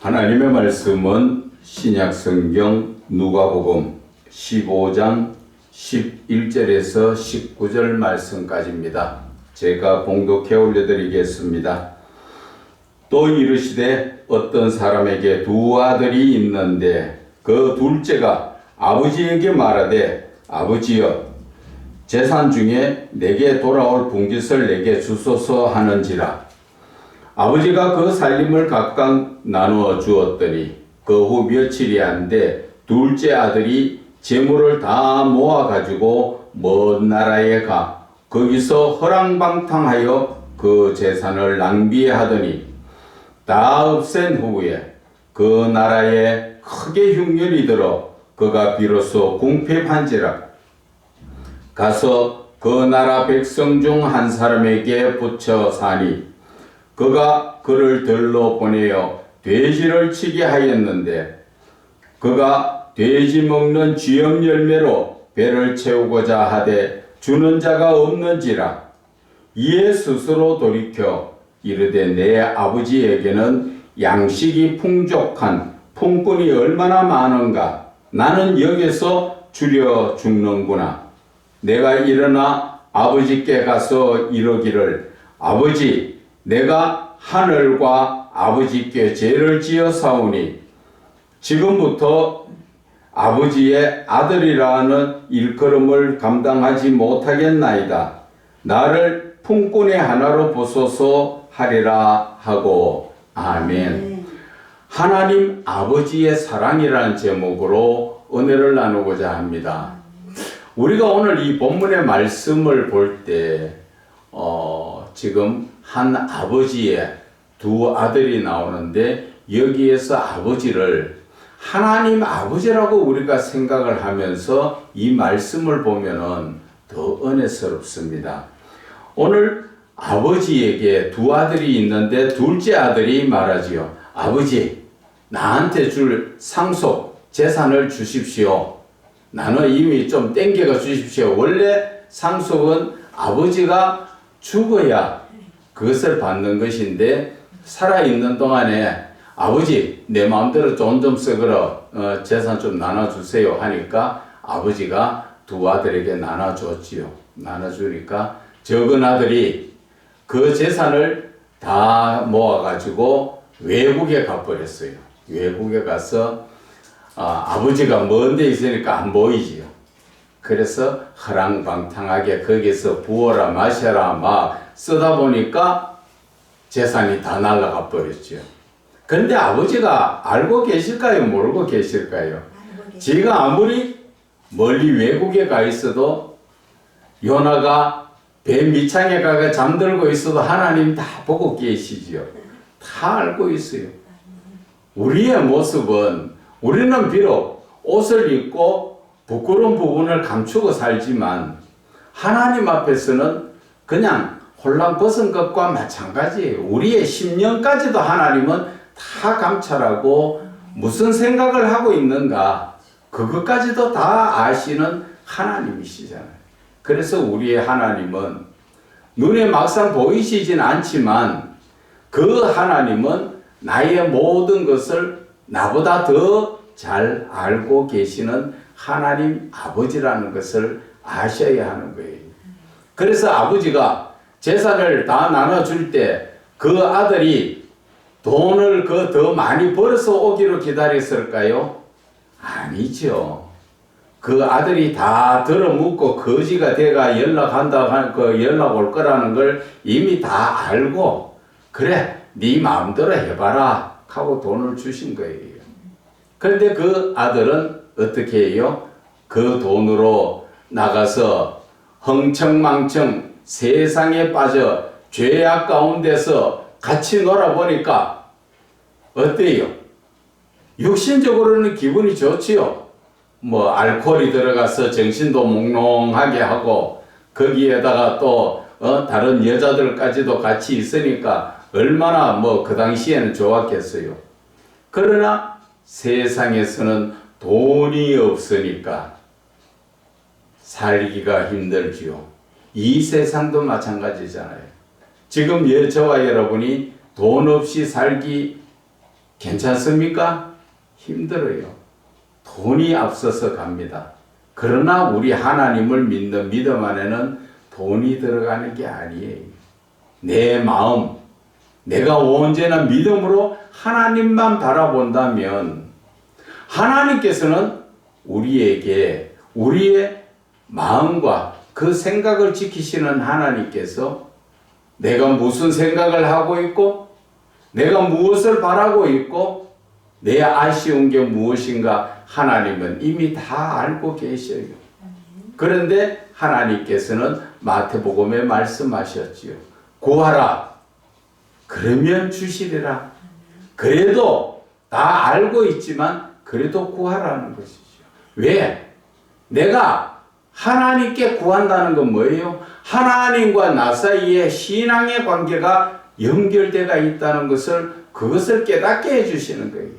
하나님의 말씀은 신약성경 누가복음 15장 11절에서 19절 말씀까지입니다. 제가 봉독해 올려드리겠습니다. 또 이르시되 어떤 사람에게 두 아들이 있는데 그 둘째가 아버지에게 말하되 아버지여 재산 중에 내게 돌아올 분깃을 내게 주소서 하는지라. 아버지가 그 살림을 각각 나누어 주었더니 그 후 며칠이 안 돼 둘째 아들이 재물을 다 모아 가지고 먼 나라에 가 거기서 허랑방탕하여 그 재산을 낭비하더니 다 없앤 후에 그 나라에 크게 흉년이 들어 그가 비로소 궁핍한지라. 가서 그 나라 백성 중 한 사람에게 붙여 사니 그가 그를 들러 보내어 돼지를 치게 하였는데 그가 돼지 먹는 쥐염 열매로 배를 채우고자 하되 주는 자가 없는지라. 이에 스스로 돌이켜 이르되 내 아버지에게는 양식이 풍족한 품꾼이 얼마나 많은가. 나는 여기서 줄여 죽는구나. 내가 일어나 아버지께 가서 이르기를 아버지 내가 하늘과 아버지께 죄를 지어 사오니 지금부터 아버지의 아들이라는 일컬음을 감당하지 못하겠나이다. 나를 품꾼의 하나로 보소서 하리라 하고 아멘. 하나님 아버지의 사랑이라는 제목으로 은혜를 나누고자 합니다. 우리가 오늘 이 본문의 말씀을 볼 때 지금 한 아버지의 두 아들이 나오는데 여기에서 아버지를 하나님 아버지라고 우리가 생각을 하면서 이 말씀을 보면은 더 은혜스럽습니다. 오늘 아버지에게 두 아들이 있는데 둘째 아들이 말하지요. 아버지, 나한테 줄 상속 재산을 주십시오. 나는 이미 좀 땡겨가 주십시오. 원래 상속은 아버지가 죽어야 그것을 받는 것인데 살아있는 동안에 아버지 내 마음대로 돈 좀 쓰거라 재산 좀 나눠주세요 하니까 아버지가 두 아들에게 나눠줬지요. 나눠주니까 적은 아들이 그 재산을 다 모아가지고 외국에 가버렸어요. 외국에 가서 아버지가 먼 데 있으니까 안 보이지요. 그래서 허랑방탕하게 거기서 부어라 마셔라 막 쓰다 보니까 재산이 다 날아가 버렸죠. 그런데 아버지가 알고 계실까요? 모르고 계실까요? 지가 아무리 멀리 외국에 가 있어도 요나가 배 밑창에 가가 잠들고 있어도 하나님 다 보고 계시지요. 다 알고 있어요. 우리의 모습은 우리는 비록 옷을 입고 부끄러운 부분을 감추고 살지만 하나님 앞에서는 그냥 홀랑벗은 것과 마찬가지예요. 우리의 심령까지도 하나님은 다 감찰하고 무슨 생각을 하고 있는가 그것까지도 다 아시는 하나님이시잖아요. 그래서 우리의 하나님은 눈에 막상 보이시진 않지만 그 하나님은 나의 모든 것을 나보다 더 잘 알고 계시는 하나님 아버지라는 것을 아셔야 하는 거예요. 그래서 아버지가 재산을 다 나눠줄 때 그 아들이 돈을 더 많이 벌어서 오기로 기다렸을까요? 아니죠. 그 아들이 다 들어묻고 거지가 돼가 연락 올 거라는 걸 이미 다 알고 그래 네 마음대로 해봐라 하고 돈을 주신 거예요. 그런데 그 아들은 어떻게 해요? 그 돈으로 나가서 흥청망청 세상에 빠져 죄악 가운데서 같이 놀아보니까 어때요? 육신적으로는 기분이 좋지요. 뭐 알코올이 들어가서 정신도 몽롱하게 하고 거기에다가 또 다른 여자들까지도 같이 있으니까 얼마나 그 당시에는 좋았겠어요. 그러나 세상에서는 돈이 없으니까 살기가 힘들지요. 이 세상도 마찬가지잖아요. 지금 저와 여러분이 돈 없이 살기 괜찮습니까? 힘들어요. 돈이 앞서서 갑니다. 그러나 우리 하나님을 믿는 믿음 안에는 돈이 들어가는 게 아니에요. 내 마음, 내가 언제나 믿음으로 하나님만 바라본다면 하나님께서는 우리에게 우리의 마음과 그 생각을 지키시는 하나님께서 내가 무슨 생각을 하고 있고 내가 무엇을 바라고 있고 내 아쉬운 게 무엇인가 하나님은 이미 다 알고 계셔요. 그런데 하나님께서는 마태복음에 말씀하셨지요. 구하라. 그러면 주시리라. 그래도 다 알고 있지만 그래도 구하라는 것이죠. 왜? 내가 하나님께 구한다는 건 뭐예요? 하나님과 나 사이에 신앙의 관계가 연결되어 있다는 것을 그것을 깨닫게 해주시는 거예요.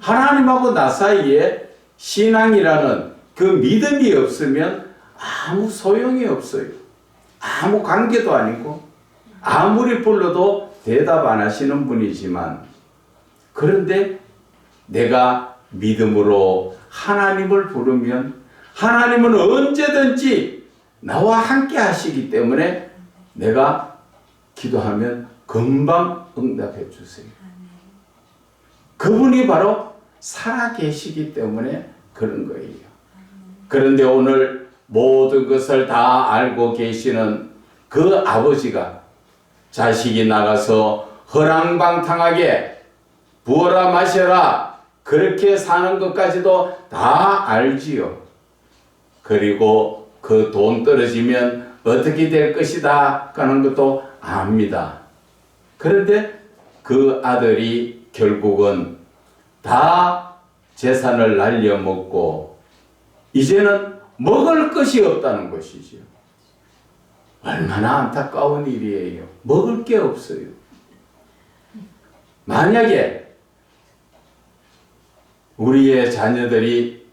하나님하고 나 사이에 신앙이라는 그 믿음이 없으면 아무 소용이 없어요. 아무 관계도 아니고 아무리 불러도 대답 안 하시는 분이지만 그런데 내가 믿음으로 하나님을 부르면 하나님은 언제든지 나와 함께 하시기 때문에 내가 기도하면 금방 응답해 주세요. 그분이 바로 살아계시기 때문에 그런 거예요. 그런데 오늘 모든 것을 다 알고 계시는 그 아버지가 자식이 나가서 허랑방탕하게 부어라 마셔라 그렇게 사는 것까지도 다 알지요. 그리고 그 돈 떨어지면 어떻게 될 것이다 하는 것도 압니다. 그런데 그 아들이 결국은 다 재산을 날려먹고 이제는 먹을 것이 없다는 것이죠. 얼마나 안타까운 일이에요. 먹을 게 없어요. 만약에 우리의 자녀들이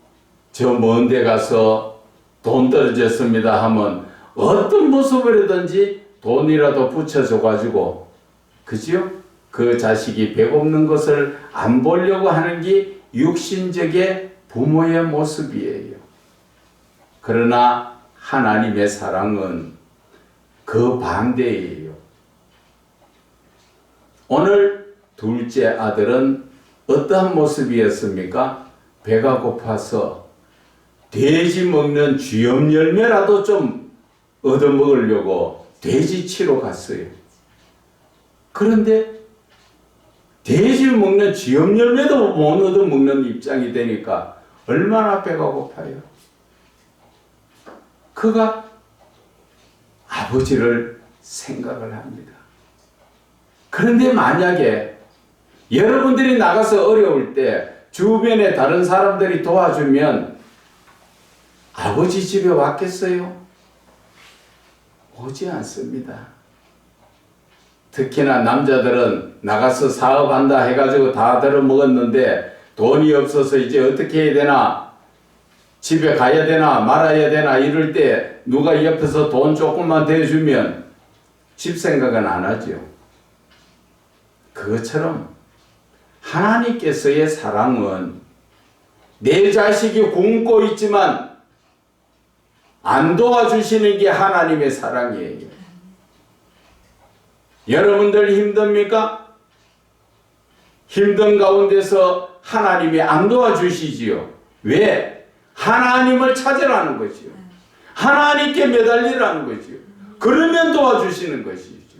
저 먼 데 가서 돈 떨어졌습니다 하면 어떤 모습이라든지 돈이라도 붙여줘 가지고 그죠? 그 자식이 배고픈 것을 안 보려고 하는 게 육신적의 부모의 모습이에요. 그러나 하나님의 사랑은 그 반대예요. 오늘 둘째 아들은 어떠한 모습이었습니까? 배가 고파서 돼지 먹는 쥐염 열매라도 좀 얻어먹으려고 돼지치러 갔어요. 그런데 돼지 먹는 쥐염 열매도 못 얻어먹는 입장이 되니까 얼마나 배가 고파요. 그가 아버지를 생각을 합니다. 그런데 만약에 여러분들이 나가서 어려울 때 주변에 다른 사람들이 도와주면 아버지 집에 왔겠어요? 오지 않습니다. 특히나 남자들은 나가서 사업한다 해가지고 다 들어먹었는데 돈이 없어서 이제 어떻게 해야 되나 집에 가야 되나 말아야 되나 이럴 때 누가 옆에서 돈 조금만 대주면 집 생각은 안 하죠. 그것처럼 하나님께서의 사랑은 내 자식이 굶고 있지만 안 도와주시는 게 하나님의 사랑이에요. 여러분들 힘듭니까? 힘든 가운데서 하나님이 안 도와주시지요. 왜? 하나님을 찾으라는 거지요. 하나님께 매달리라는 거지요. 그러면 도와주시는 것이죠.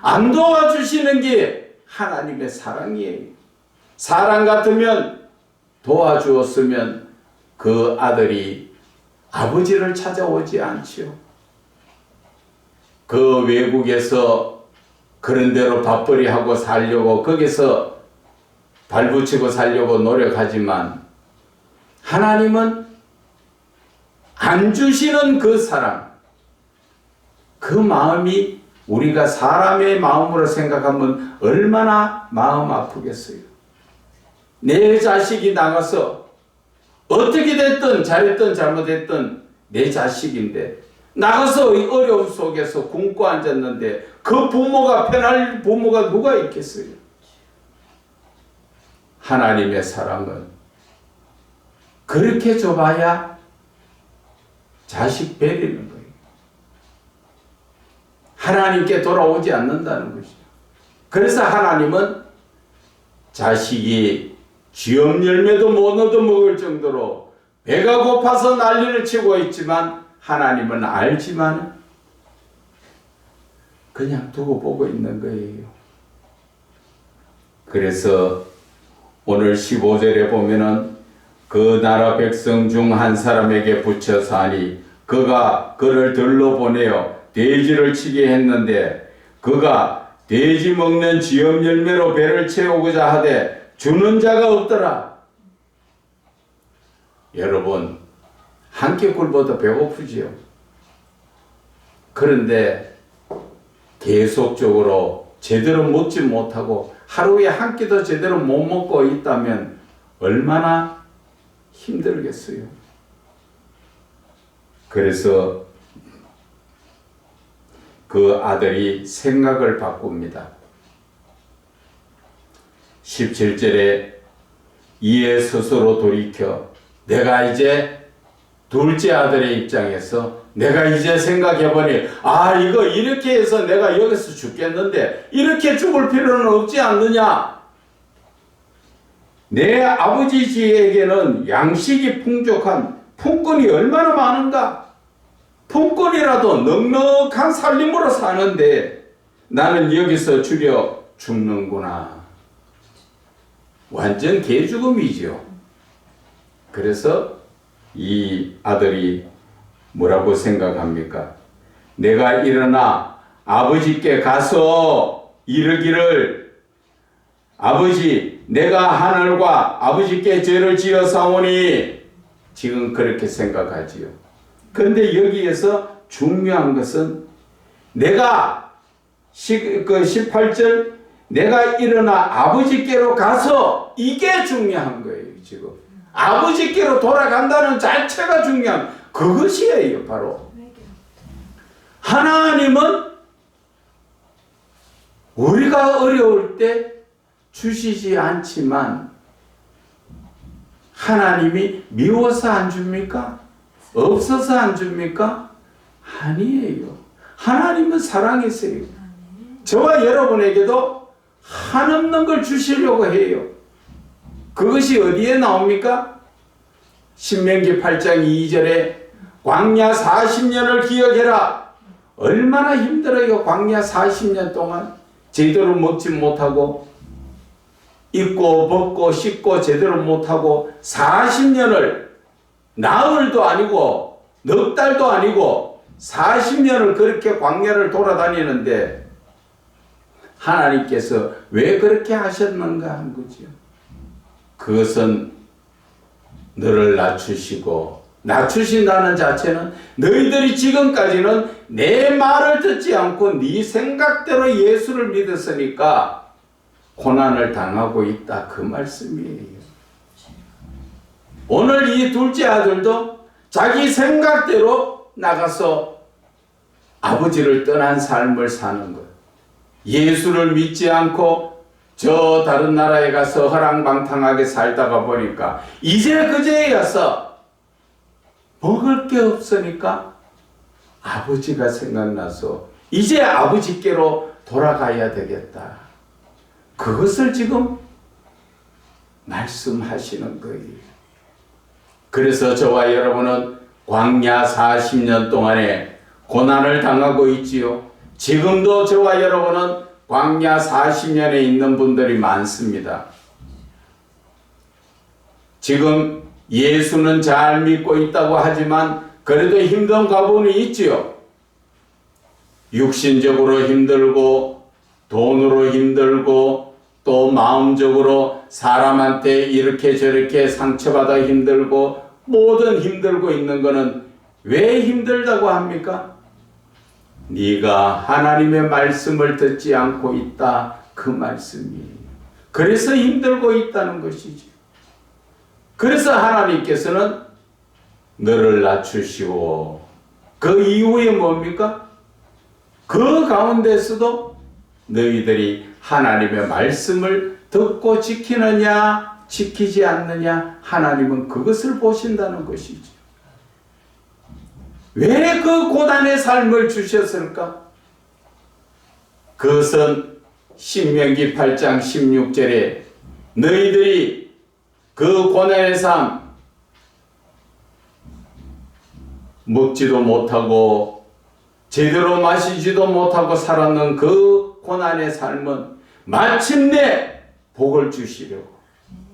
안 도와주시는 게 하나님의 사랑이에요. 사랑 같으면 도와주었으면 그 아들이 아버지를 찾아오지 않지요. 그 외국에서 그런 대로 밥벌이 하고 살려고 거기서 발붙이고 살려고 노력하지만 하나님은 안 주시는 그 사랑, 그 마음이 우리가 사람의 마음으로 생각하면 얼마나 마음 아프겠어요. 내 자식이 나가서 어떻게 됐든 잘했든 잘못했든 내 자식인데 나가서 어려움 속에서 굶고 앉았는데 그 부모가 편할 부모가 누가 있겠어요? 하나님의 사랑은 그렇게 좁아야 자식 베리는 거예요. 하나님께 돌아오지 않는다는 것이죠. 그래서 하나님은 자식이 쥐엄 열매도 못 얻어먹을 정도로 배가 고파서 난리를 치고 있지만 하나님은 알지만 그냥 두고 보고 있는 거예요. 그래서 오늘 15절에 보면은 그 나라 백성 중 한 사람에게 붙여서 하니 그가 그를 들러 보내어 돼지를 치게 했는데 그가 돼지 먹는 쥐엄 열매로 배를 채우고자 하되 주는 자가 없더라. 여러분, 한 끼 굴보다 배고프지요. 그런데 계속적으로 제대로 먹지 못하고 하루에 한 끼도 제대로 못 먹고 있다면 얼마나 힘들겠어요. 그래서 그 아들이 생각을 바꿉니다. 17절에 이에 스스로 돌이켜 내가 이제 둘째 아들의 입장에서 내가 이제 생각해보니 이거 이렇게 해서 내가 여기서 죽겠는데 이렇게 죽을 필요는 없지 않느냐. 내 아버지 집에게는 양식이 풍족한 품꾼이 얼마나 많은가. 품꾼이라도 넉넉한 살림으로 사는데 나는 여기서 죽여 죽는구나. 완전 개죽음이죠. 그래서 이 아들이 뭐라고 생각합니까? 내가 일어나 아버지께 가서 이르기를 아버지 내가 하늘과 아버지께 죄를 지어 사오니 지금 그렇게 생각하지요. 그런데 여기에서 중요한 것은 내가 18절 내가 일어나 아버지께로 가서 이게 중요한 거예요. 지금 아버지께로 돌아간다는 자체가 중요한 그것이에요. 바로 하나님은 우리가 어려울 때 주시지 않지만 하나님이 미워서 안 줍니까? 없어서 안 줍니까? 아니에요. 하나님은 사랑이세요. 저와 여러분에게도 한없는 걸 주시려고 해요. 그것이 어디에 나옵니까? 신명기 8장 2절에 광야 40년을 기억해라. 얼마나 힘들어요. 광야 40년 동안 제대로 먹지 못하고 입고 벗고 씻고 제대로 못하고 40년을 나흘도 아니고 넉 달도 아니고 40년을 그렇게 광야를 돌아다니는데 하나님께서 왜 그렇게 하셨는가 한 거죠. 그것은 너를 낮추시고 낮추신다는 자체는 너희들이 지금까지는 내 말을 듣지 않고 네 생각대로 예수를 믿었으니까 고난을 당하고 있다 그 말씀이에요. 오늘 이 둘째 아들도 자기 생각대로 나가서 아버지를 떠난 삶을 사는 것. 예수를 믿지 않고 저 다른 나라에 가서 허랑방탕하게 살다가 보니까 이제 그제야서 먹을 게 없으니까 아버지가 생각나서 이제 아버지께로 돌아가야 되겠다. 그것을 지금 말씀하시는 거예요. 그래서 저와 여러분은 광야 40년 동안에 고난을 당하고 있지요. 지금도 저와 여러분은 광야 40년에 있는 분들이 많습니다. 지금 예수는 잘 믿고 있다고 하지만 그래도 힘든 가분이 있지요. 육신적으로 힘들고 돈으로 힘들고 또 마음적으로 사람한테 이렇게 저렇게 상처받아 힘들고 모든 힘들고 있는 것은 왜 힘들다고 합니까? 네가 하나님의 말씀을 듣지 않고 있다 그 말씀이에요. 그래서 힘들고 있다는 것이죠. 그래서 하나님께서는 너를 낮추시고 그 이후에 뭡니까? 그 가운데서도 너희들이 하나님의 말씀을 듣고 지키느냐 지키지 않느냐? 하나님은 그것을 보신다는 것이죠. 왜 그 고난의 삶을 주셨을까? 그것은 신명기 8장 16절에 너희들이 그 고난의 삶 먹지도 못하고 제대로 마시지도 못하고 살았는 그 고난의 삶은 마침내 복을 주시려고,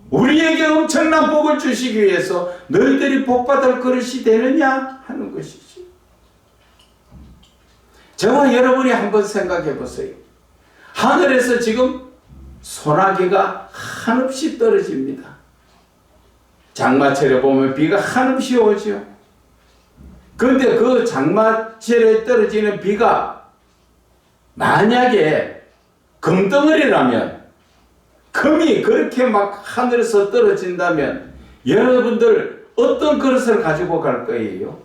우리에게 엄청난 복을 주시기 위해서 너희들이 복받을 그릇이 되느냐 하는 것이죠. 저와 여러분이 한번 생각해 보세요. 하늘에서 지금 소나기가 한없이 떨어집니다. 장마철에 보면 비가 한없이 오죠. 그런데 그 장마철에 떨어지는 비가 만약에 금덩어리라면, 금이 그렇게 막 하늘에서 떨어진다면 여러분들 어떤 그릇을 가지고 갈 거예요?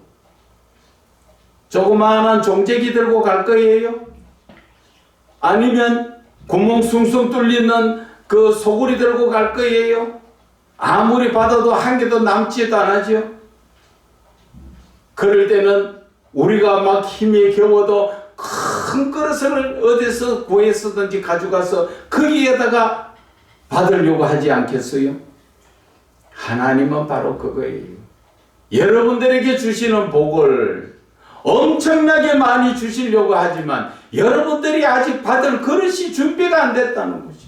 조그마한 종재기 들고 갈 거예요? 아니면 구멍 숭숭 뚫리는 그 소구리 들고 갈 거예요? 아무리 받아도 한 개도 남지도 않아죠. 그럴 때는 우리가 막 힘이 겨워도 큰 그릇을 어디서 구해서든지 가져가서 거기에다가 받으려고 하지 않겠어요? 하나님은 바로 그거예요. 여러분들에게 주시는 복을 엄청나게 많이 주시려고 하지만 여러분들이 아직 받을 그릇이 준비가 안 됐다는 것이죠.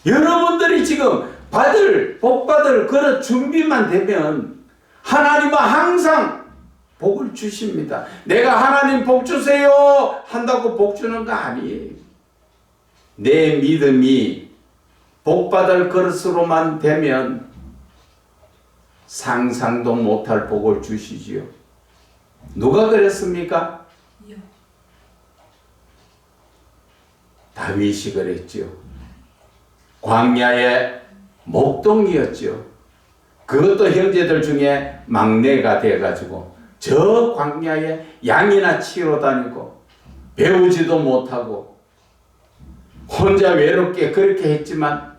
여러분들이 지금 복 받을 그릇 준비만 되면 하나님은 항상 복을 주십니다. 내가 하나님 복 주세요 한다고 복 주는 거 아니에요. 내 믿음이 복 받을 그릇으로만 되면 상상도 못할 복을 주시지요. 누가 그랬습니까? 다윗이 그랬지요. 광야의 목동이었죠. 그것도 형제들 중에 막내가 돼가지고 저 광야에 양이나 치러 다니고 배우지도 못하고 혼자 외롭게 그렇게 했지만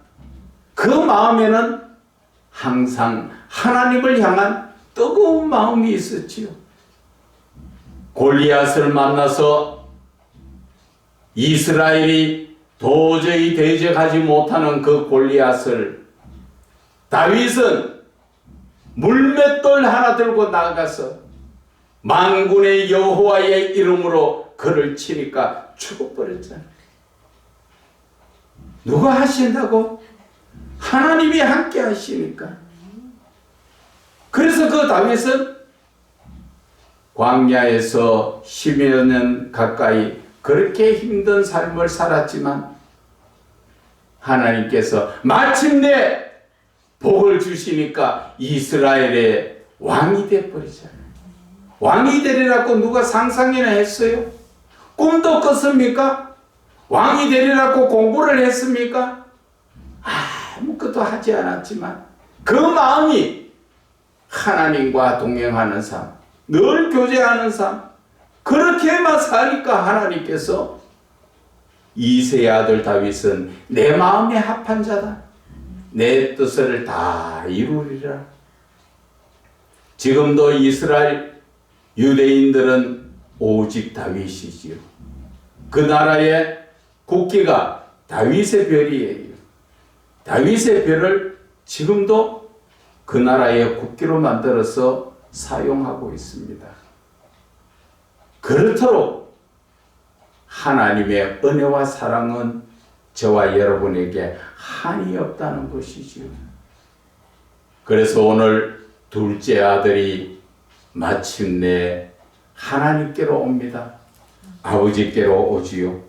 그 마음에는 항상 하나님을 향한 뜨거운 마음이 있었지요. 골리앗을 만나서 이스라엘이 도저히 대적하지 못하는 그 골리앗을 다윗은 물맷돌 하나 들고 나가서 만군의 여호와의 이름으로 그를 치니까 죽어버렸잖아요. 누가 하신다고? 하나님이 함께 하시니까. 그래서 그 다윗은 광야에서 10여 년 가까이 그렇게 힘든 삶을 살았지만 하나님께서 마침내 복을 주시니까 이스라엘의 왕이 되어버리잖아요. 왕이 되리라고 누가 상상이나 했어요? 꿈도 꿨습니까? 왕이 되리라고 공부를 했습니까? 아무것도 하지 않았지만 그 마음이 하나님과 동행하는 삶, 늘 교제하는 삶, 그렇게만 사니까 하나님께서 이새의 아들 다윗은 내 마음에 합한 자다, 내 뜻을 다 이루리라. 지금도 이스라엘 유대인들은 오직 다윗이지요. 그 나라의 국기가 다윗의 별이에요. 다윗의 별을 지금도 그 나라의 국기로 만들어서 사용하고 있습니다. 그렇도록 하나님의 은혜와 사랑은 저와 여러분에게 한이 없다는 것이지요. 그래서 오늘 둘째 아들이 마침내 하나님께로 옵니다. 아버지께로 오지요.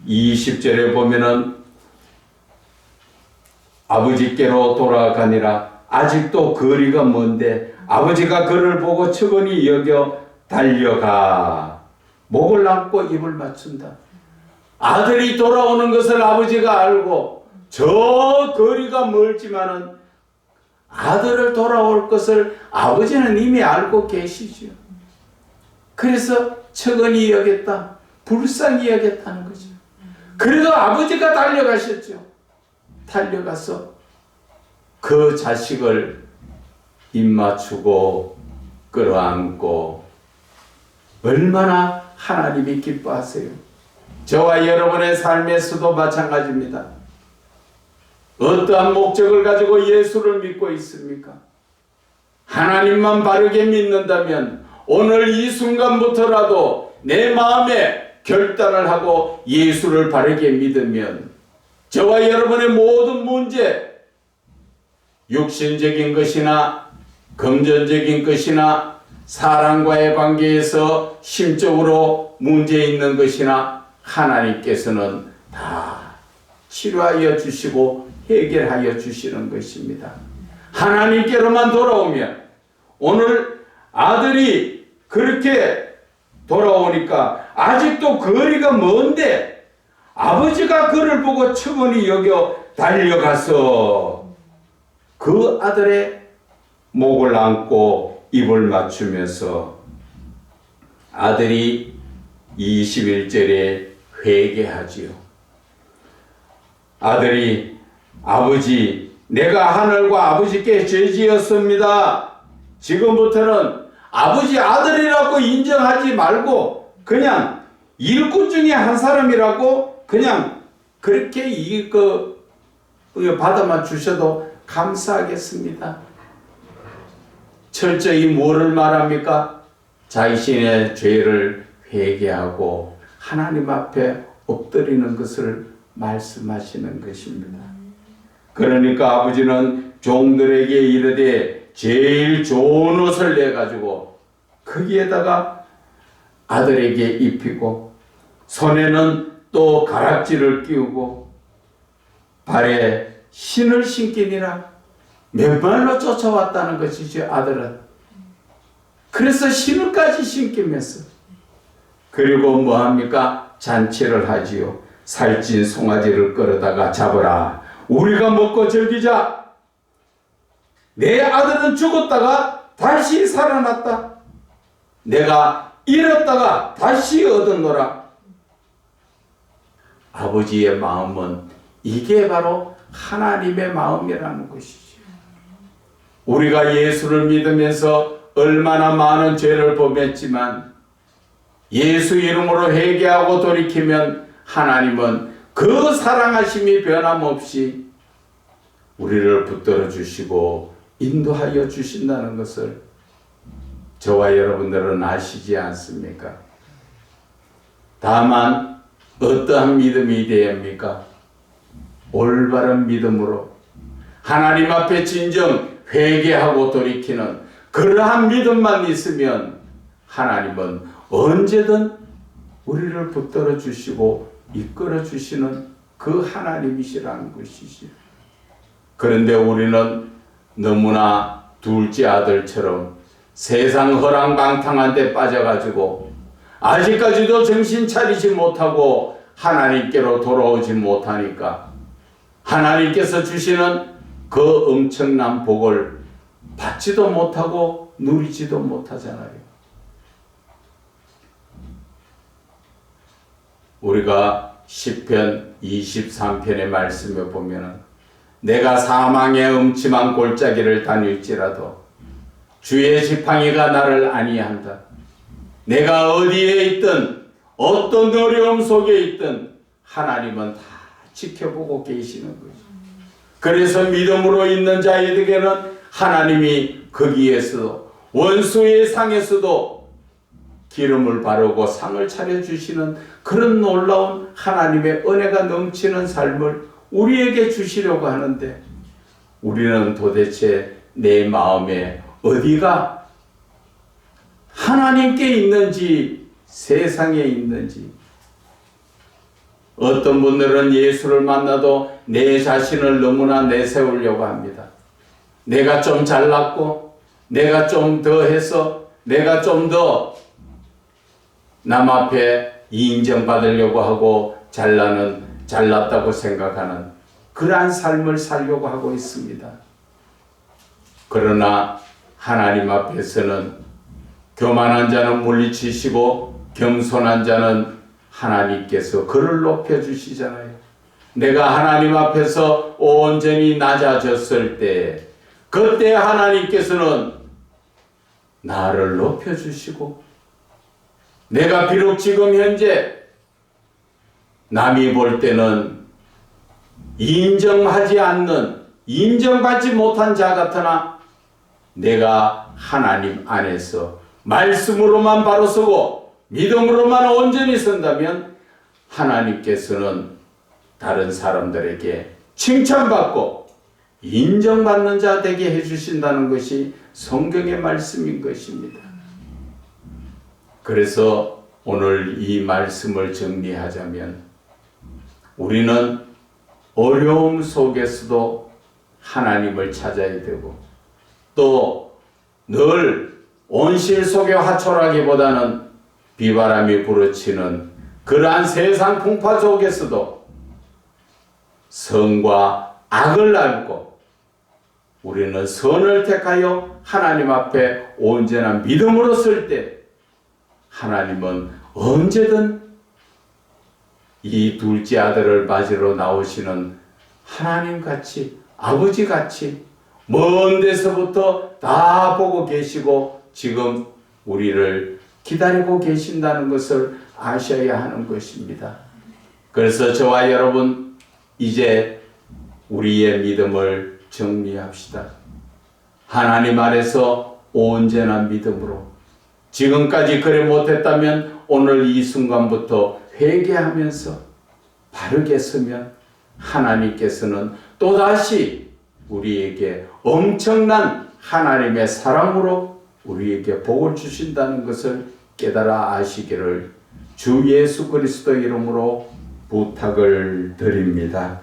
20절에 보면은 아버지께로 돌아가니라. 아직도 거리가 먼데 아버지가 그를 보고 측은히 여겨 달려가 목을 안고 입을 맞춘다. 아들이 돌아오는 것을 아버지가 알고 저 거리가 멀지만은 아들을 돌아올 것을 아버지는 이미 알고 계시죠. 그래서 측은히 여겼다, 불쌍히 여겼다는 거죠. 그래도 아버지가 달려가셨죠. 달려가서 그 자식을 입맞추고 끌어안고 얼마나 하나님이 기뻐하세요. 저와 여러분의 삶에서도 마찬가지입니다. 어떠한 목적을 가지고 예수를 믿고 있습니까? 하나님만 바르게 믿는다면 오늘 이 순간부터라도 내 마음에 결단을 하고 예수를 바르게 믿으면 저와 여러분의 모든 문제, 육신적인 것이나 금전적인 것이나 사람과의 관계에서 심적으로 문제 있는 것이나 하나님께서는 다 치료하여 주시고 해결하여 주시는 것입니다. 하나님께로만 돌아오면 오늘 아들이 그렇게 돌아오니까 아직도 거리가 먼데 아버지가 그를 보고 측은히 여겨 달려가서 그 아들의 목을 안고 입을 맞추면서 아들이 21절에 회개하지요. 아들이 아버지 내가 하늘과 아버지께 죄지었습니다. 지금부터는 아버지 아들이라고 인정하지 말고 그냥 일꾼 중에 한 사람이라고 그냥 그렇게 받아만 주셔도 감사하겠습니다. 철저히 뭐를 말합니까? 자신의 죄를 회개하고 하나님 앞에 엎드리는 것을 말씀하시는 것입니다. 그러니까 아버지는 종들에게 이르되 제일 좋은 옷을 내가지고 거기에다가 아들에게 입히고 손에는 또 가락지를 끼우고 발에 신을 신기니라. 맨발로 쫓아왔다는 것이죠. 아들은. 그래서 신을까지 신기면서 그리고 뭐합니까? 잔치를 하지요. 살찐 송아지를 끌어다가 잡으라. 우리가 먹고 즐기자. 내 아들은 죽었다가 다시 살아났다. 내가 잃었다가 다시 얻었노라. 아버지의 마음은 이게 바로 하나님의 마음이라는 것이죠. 우리가 예수를 믿으면서 얼마나 많은 죄를 범했지만 예수 이름으로 회개하고 돌이키면 하나님은 그 사랑하심이 변함없이 우리를 붙들어 주시고 인도하여 주신다는 것을 저와 여러분들은 아시지 않습니까? 다만 어떠한 믿음이 되어야 합니까? 올바른 믿음으로 하나님 앞에 진정 회개하고 돌이키는 그러한 믿음만 있으면 하나님은 언제든 우리를 붙들어 주시고 이끌어 주시는 그 하나님이시라는 것이지. 그런데 우리는 너무나 둘째 아들처럼 세상 허랑방탕한 데 빠져가지고 아직까지도 정신 차리지 못하고 하나님께로 돌아오지 못하니까 하나님께서 주시는 그 엄청난 복을 받지도 못하고 누리지도 못하잖아요. 우리가 시편 23편의 말씀에 보면은 내가 사망의 음침한 골짜기를 다닐지라도 주의 지팡이가 나를 안위한다. 내가 어디에 있든 어떤 어려움 속에 있든 하나님은 다 지켜보고 계시는 거죠. 그래서 믿음으로 있는 자에게는 하나님이 거기에서 원수의 상에서도 기름을 바르고 상을 차려주시는 그런 놀라운 하나님의 은혜가 넘치는 삶을 우리에게 주시려고 하는데 우리는 도대체 내 마음에 어디가 하나님께 있는지 세상에 있는지. 어떤 분들은 예수를 만나도 내 자신을 너무나 내세우려고 합니다. 내가 좀 잘났고 내가 좀 더 해서 내가 좀 더 남 앞에 인정받으려고 하고 잘났다고 생각하는 그러한 삶을 살려고 하고 있습니다. 그러나 하나님 앞에서는 교만한 자는 물리치시고 겸손한 자는 하나님께서 그를 높여주시잖아요. 내가 하나님 앞에서 온전히 낮아졌을 때 그때 하나님께서는 나를 높여주시고 내가 비록 지금 현재 남이 볼 때는 인정하지 않는 인정받지 못한 자 같으나 내가 하나님 안에서 말씀으로만 바로 서고 믿음으로만 온전히 선다면 하나님께서는 다른 사람들에게 칭찬받고 인정받는 자 되게 해주신다는 것이 성경의 말씀인 것입니다. 그래서 오늘 이 말씀을 정리하자면 우리는 어려움 속에서도 하나님을 찾아야 되고 또 늘 온실 속의 화초라기보다는 비바람이 불어치는 그러한 세상 풍파 속에서도 선과 악을 알고 우리는 선을 택하여 하나님 앞에 온전한 믿음으로 설 때 하나님은 언제든 이 둘째 아들을 맞으러 나오시는 하나님같이 아버지같이 먼 데서부터 다 보고 계시고 지금 우리를 기다리고 계신다는 것을 아셔야 하는 것입니다. 그래서 저와 여러분 이제 우리의 믿음을 정리합시다. 하나님 안에서 온전한 믿음으로 지금까지 그래 못했다면 오늘 이 순간부터 회개하면서 바르게 서면 하나님께서는 또다시 우리에게 엄청난 하나님의 사랑으로 우리에게 복을 주신다는 것을 깨달아 아시기를 주 예수 그리스도 이름으로 부탁을 드립니다.